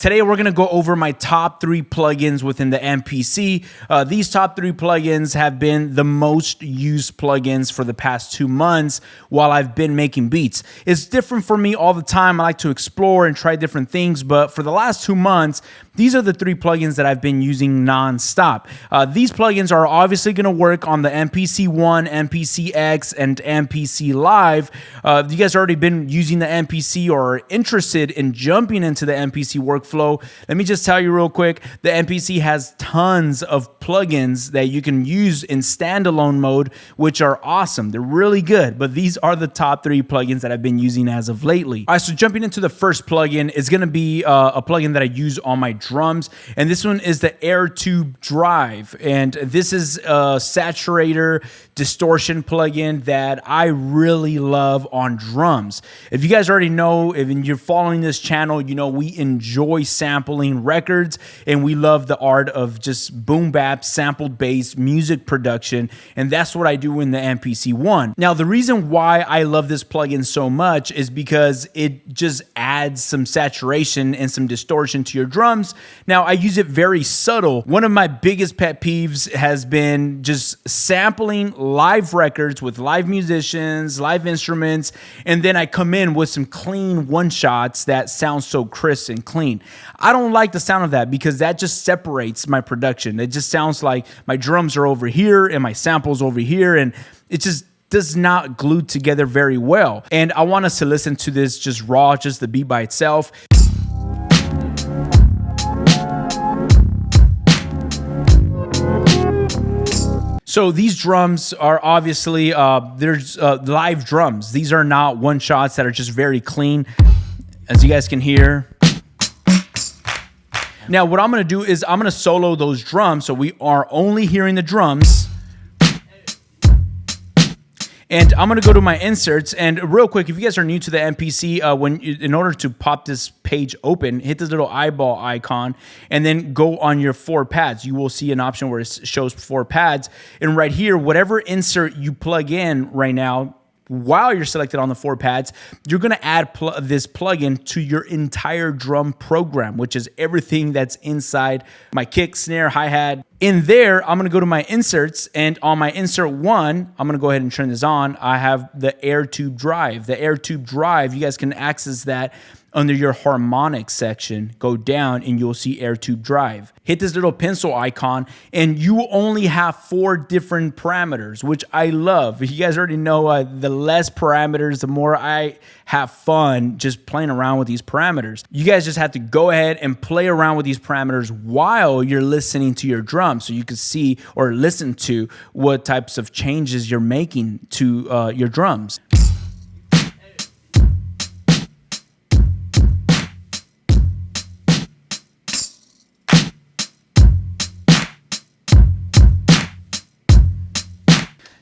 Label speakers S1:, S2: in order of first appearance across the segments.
S1: Today we're gonna go over my top 3 plugins within the MPC. These top 3 plugins have been the most used plugins for the past 2 months while I've been making beats. It's different for me all the time. I like to explore and try different things, but for the last 2 months, these are the 3 plugins that I've been using non-stop. These plugins are obviously gonna work on the MPC 1, MPC X, and MPC Live. If you guys already been using the MPC or are interested in jumping into the MPC workflow, let me just tell you real quick, the MPC has tons of plugins that you can use in standalone mode, which are awesome. They're really good, but these are the top 3 plugins that I've been using as of lately. All right, so jumping into the first plugin is gonna be a plugin that I use on my drums, and this one is the Air Drive, and this is a saturator distortion plugin that I really love on drums. If you guys already know, if you're following this channel, you know we enjoy sampling records and we love the art of just boom bap sampled bass music production, and that's what I do in the MPC 1. Now the reason why I love this plugin so much is because it just adds some saturation and some distortion to your drums. Now I use it very subtle. One of my biggest pet peeves has been just sampling live records with live musicians, live instruments, and then I come in with some clean one-shots that sound so crisp and clean. I don't like the sound of that because that just separates my production. It just sounds like my drums are over here and my samples over here, and it just does not glue together very well. And I want us to listen to this just raw, just the beat by itself. So these drums are obviously, there's live drums. These are not one shots that are just very clean, as you guys can hear. Now what I'm gonna do is I'm gonna solo those drums, so we are only hearing the drums. And I'm gonna go to my inserts, and real quick, if you guys are new to the MPC, in order to pop this page open, hit this little eyeball icon, and then go on your 4 pads. You will see an option where it shows 4 pads, and right here, whatever insert you plug in right now, while you're selected on the 4 pads, you're gonna add this plugin to your entire drum program, which is everything that's inside my kick, snare, hi-hat. In there, I'm gonna go to my inserts, and on my insert 1, I'm gonna go ahead and turn this on. I have the Air Drive. The Air Drive, you guys can access that under your harmonics section. Go down and you'll see Air Drive. Hit this little pencil icon and you only have 4 different parameters, which I love. You guys already know the less parameters, the more I have fun just playing around with these parameters. You guys just have to go ahead and play around with these parameters while you're listening to your drums, so you can see or listen to what types of changes you're making to your drums.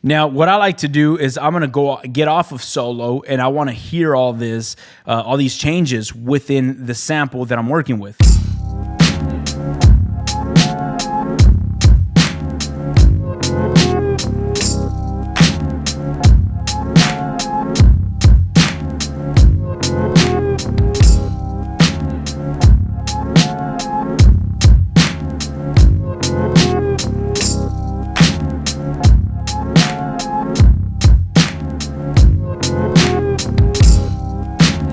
S1: Now, what I like to do is I'm gonna go get off of solo, and I wanna hear all these changes within the sample that I'm working with.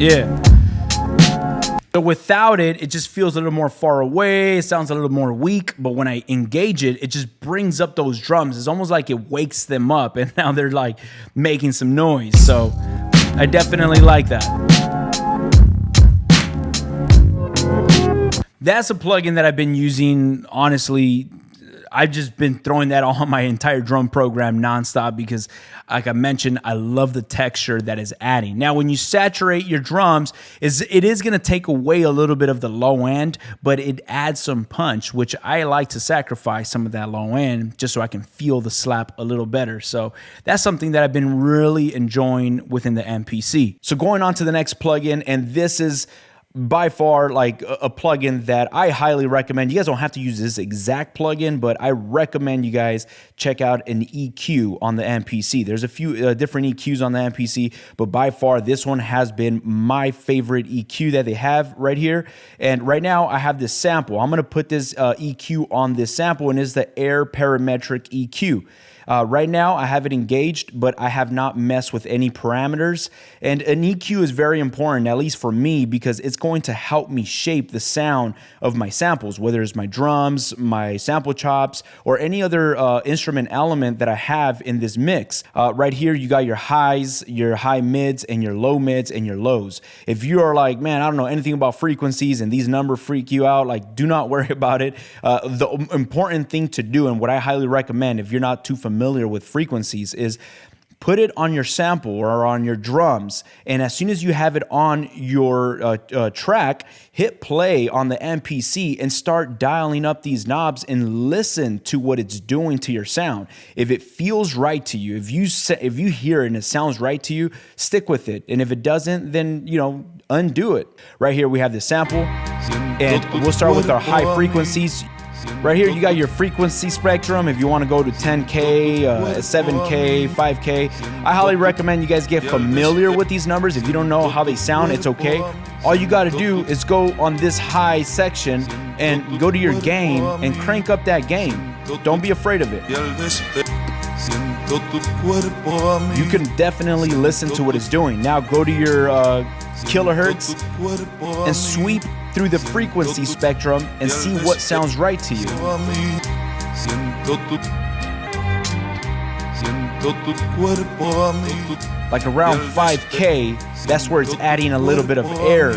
S1: Yeah. So without it, it just feels a little more far away. It sounds a little more weak, but when I engage it, it just brings up those drums. It's almost like it wakes them up, and now they're like making some noise. So I definitely like that. That's a plugin that I've been using, honestly. I've just been throwing that on my entire drum program nonstop because, like I mentioned, I love the texture that is adding. Now, when you saturate your drums, it is going to take away a little bit of the low end, but it adds some punch, which I like to sacrifice some of that low end just so I can feel the slap a little better. So that's something that I've been really enjoying within the MPC. So going on to the next plugin, and this is by far like a plugin that I highly recommend. You guys don't have to use this exact plugin, but I recommend you guys check out an EQ on the MPC. There's a few different EQs on the MPC, but by far this one has been my favorite EQ that they have right here. And right now I have this sample. I'm gonna put this EQ on this sample, and it's the Air Parametric EQ. Right now I have it engaged, but I have not messed with any parameters. And an EQ is very important, at least for me, because it's going to help me shape the sound of my samples, whether it's my drums, my sample chops, or any other instrument element that I have in this mix. Right here, you got your highs, your high mids, and your low mids, and your lows. If you are like, man, I don't know anything about frequencies and these numbers freak you out, like, do not worry about it. The important thing to do, and what I highly recommend if you're not too familiar with frequencies, is put it on your sample or on your drums, and as soon as you have it on your track, hit play on the MPC and start dialing up these knobs and listen to what it's doing to your sound. If it feels right to you, if you hear it and it sounds right to you, stick with it. And if it doesn't, then undo it. Right here we have the sample, and we'll start with our high frequencies. Right here, you got your frequency spectrum. If you want to go to 10K, 7K, 5K, I highly recommend you guys get familiar with these numbers. If you don't know how they sound, it's okay. All you got to do is go on this high section and go to your gain and crank up that gain. Don't be afraid of it. You can definitely listen to what it's doing. Now go to your kilohertz and sweep through the frequency spectrum and see what sounds right to you. Like around 5K, that's where it's adding a little bit of air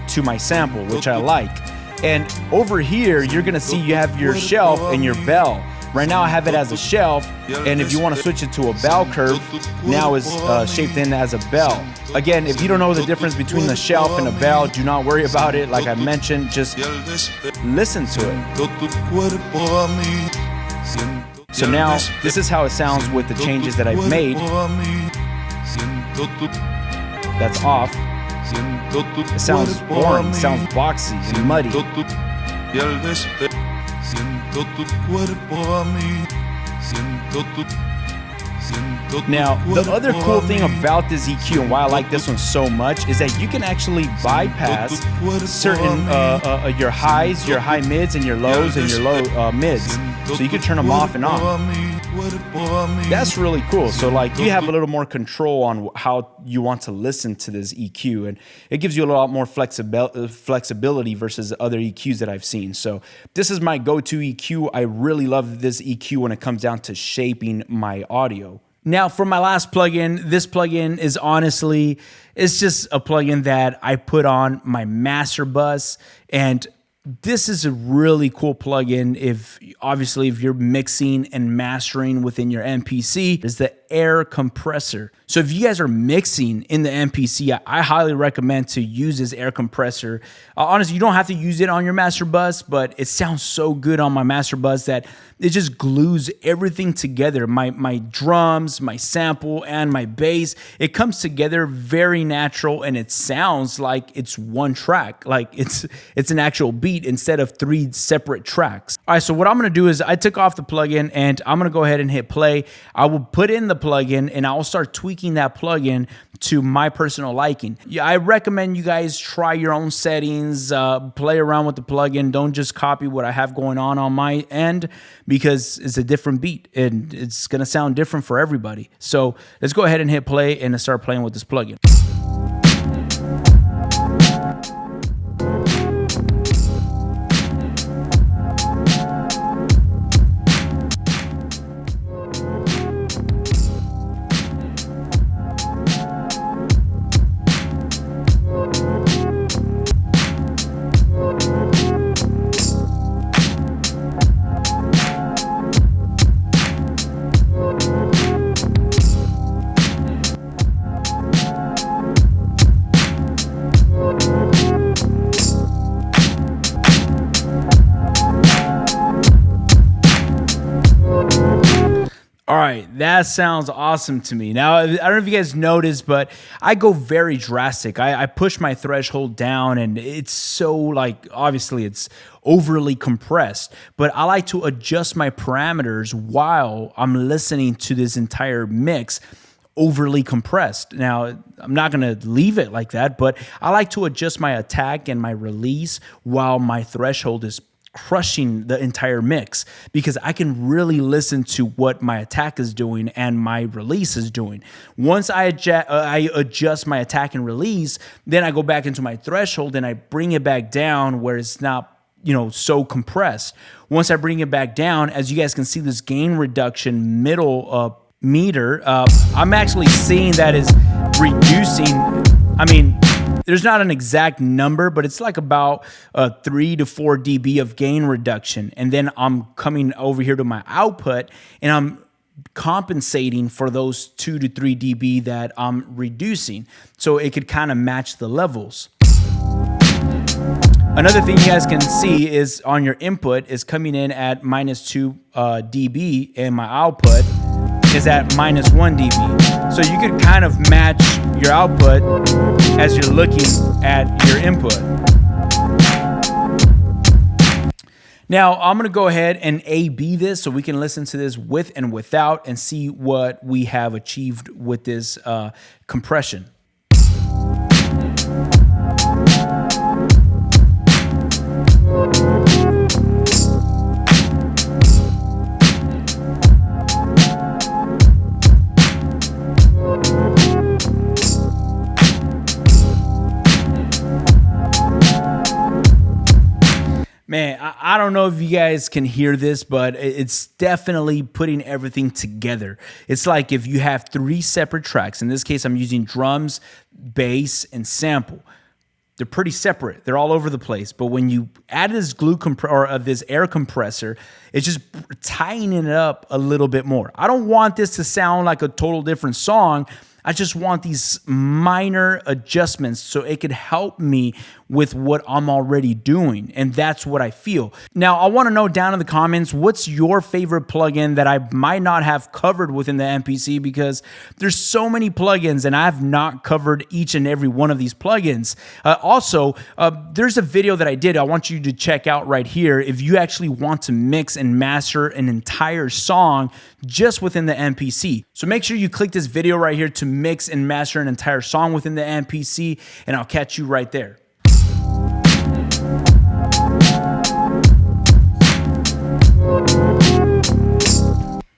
S1: to my sample, which I like. And over here, you're gonna see you have your shelf and your bell. Right now I have it as a shelf, and if you want to switch it to a bell curve, now it's shaped in as a bell. Again, if you don't know the difference between the shelf and a bell, do not worry about it. Like I mentioned, just listen to it. So now, this is how it sounds with the changes that I've made. That's off. It sounds boring, it sounds boxy and muddy. Now, the other cool thing about this EQ and why I like this one so much is that you can actually bypass certain your highs, your high mids, and your lows and your low mids. So you can turn them off and on. That's really cool. So like you have a little more control on how you want to listen to this EQ, and it gives you a lot more flexibility versus other EQs that I've seen. So this is my go-to EQ. I really love this EQ when it comes down to shaping my audio. Now for my last plugin, this plugin is honestly, it's just a plugin that I put on my master bus, and this is a really cool plugin if you're mixing and mastering within your MPC. It's the Air Compressor. So if you guys are mixing in the MPC, I highly recommend to use this Air Compressor. Honestly, you don't have to use it on your master bus, but it sounds so good on my master bus that it just glues everything together. My drums, my sample, and my bass, it comes together very natural, and it sounds like it's one track, like it's an actual beat instead of 3 separate tracks. All right, so what I'm gonna do is I took off the plugin and I'm gonna go ahead and hit play. I will put in the plugin and I'll start tweaking that plugin to my personal liking. Yeah, I recommend you guys try your own settings, play around with the plugin. Don't just copy what I have going on my end, because it's a different beat and it's gonna sound different for everybody. So let's go ahead and hit play and start playing with this plugin. All right, that sounds awesome to me. Now, I don't know if you guys noticed, but I go very drastic. I push my threshold down, and it's so, like, obviously it's overly compressed, but I like to adjust my parameters while I'm listening to this entire mix overly compressed. Now, I'm not going to leave it like that, but I like to adjust my attack and my release while my threshold is crushing the entire mix, because I can really listen to what my attack is doing and my release is doing. Once I adjust my attack and release, then I go back into my threshold and I bring it back down where it's not, so compressed. Once I bring it back down, as you guys can see, this gain reduction middle meter, I'm actually seeing that is reducing. I mean, there's not an exact number, but it's like about 3 to 4 dB of gain reduction. And then I'm coming over here to my output and I'm compensating for those 2 to 3 dB that I'm reducing. So it could kind of match the levels. Another thing you guys can see is on your input is coming in at -2 dB and my output is at -1 dB. So you could kind of match your output as you're looking at your input. Now, I'm going to go ahead and A/B this so we can listen to this with and without and see what we have achieved with this compression. Man, I don't know if you guys can hear this, but it's definitely putting everything together. It's like if you have 3 separate tracks. In this case, I'm using drums, bass, and sample. They're pretty separate. They're all over the place. But when you add this this air compressor, it's just tying it up a little bit more. I don't want this to sound like a total different song. I just want these minor adjustments so it could help me with what I'm already doing. And that's what I feel. Now, I want to know down in the comments, what's your favorite plugin that I might not have covered within the MPC, because there's so many plugins and I've not covered each and every one of these plugins. Also, there's a video that I did I want you to check out right here if you actually want to mix and master an entire song just within the MPC. So make sure you click this video right here to mix and master an entire song within the MPC, and I'll catch you right there.